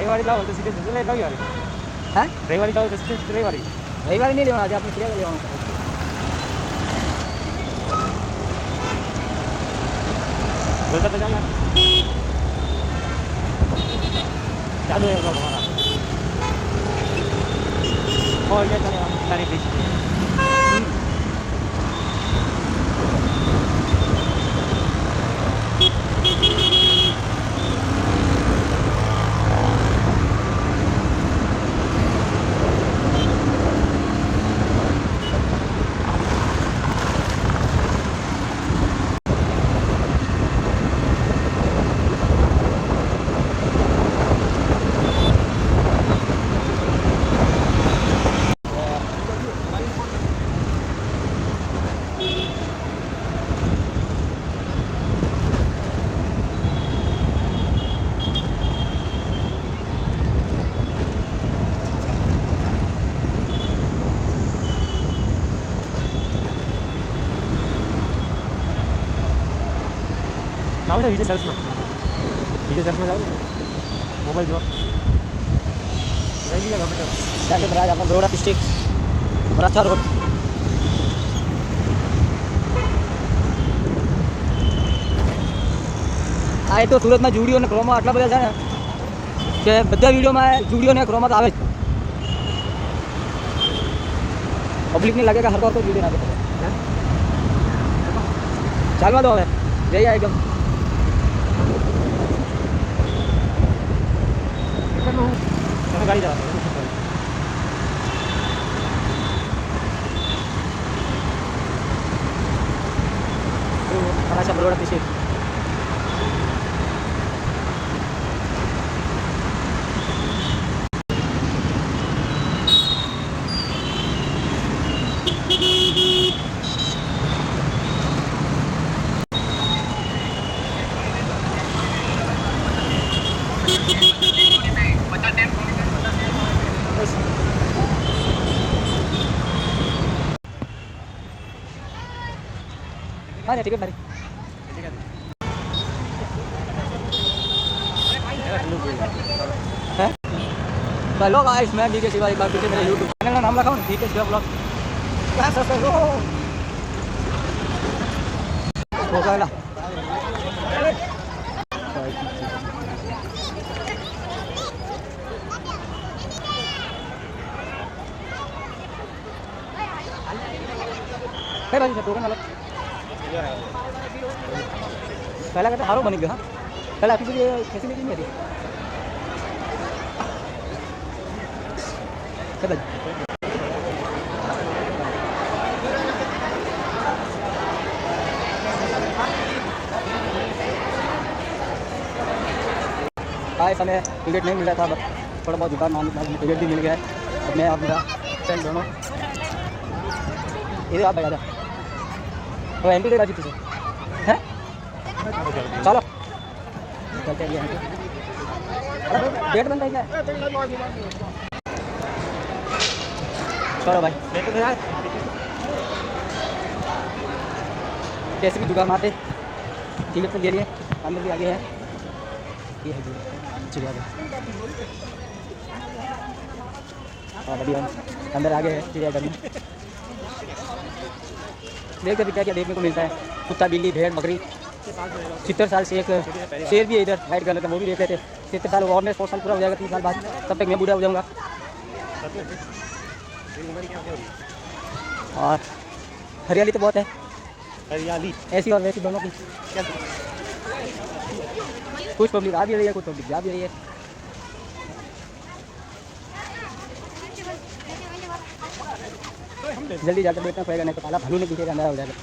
રવિવારે લાવો તો સીધે રવિવારે હા રવિવારે લાવો તો સીધે રવિવારે નહીં લેવાના, આજે આપણે ક્યારે લેવાનું બોલતા તો ચાલ ચાલુ है हमारा और क्या चलेगा सारी डिश जाओ ना विजय सर्च में जाओ मोबाइल जो रहेगी कंप्यूटर जाके बराज अपना बड़ौदा डिस्ट्रिक्ट बराचा रोड આ તો સુરતમાં જુડીઓ અને ક્રોમા આટલા બધા છે ને કે બધા વિડીયોમાં જુડીઓ ને ક્રોમા તો આવે જ પબ્લિકને લાગે કે હરકો હરકો વિડીયો નાખે ચાલવા દો હવે જઈએ એકદમ गाड़ी चला बराचा बड़ौदा डिस्ट्रिक्ट हाँ टिकट मारी हेलो गाइस मैं डीके शिवा एक बार फिर से मेरे यूट्यूब चैनल का नाम रखा हूँ डीके शिवा ब्लॉग क्या सर हो गया पहला कहते हारो बनी गया हाँ पहले आपकी फैसिलिटी नहीं थी आज समय टिकट नहीं मिल रहा था बस थोड़ा बहुत दुकान मान टिकट भी मिल गया है अब मैं आप मेरा फ्रेंड दोनों इधर आप बैठा था तो एंट्री देगा जी पीछे हैं चलो चलते हैं गेट बंद है क्या चलो भाई कैसे भी दुकान आते टिकट पर ले लिए अंदर भी आगे है ये है चिड़ियाघर और अभी हम अंदर आगे है चिड़ियाघर में देखते भी क्या क्या देखने को मिलता है कुत्ता बिल्ली भेड़ बकरी 70 साल से एक शेर भी है इधर हाइट करने का वो भी देख रहे थे 70 साल और 100 साल पूरा हो जाएगा 3 साल बाद तब तक मैं बूढ़ा हो जाऊँगा और हरियाली तो बहुत है हरियाली ऐसी और वैसी दोनों की कुछ पब्लिक आ भी रही है कुछ पब्लिक जा भी रही है जल्दी जाकर देखना पड़ेगा नहीं तो काला भालू ने पीछे अंदर हो जाएगा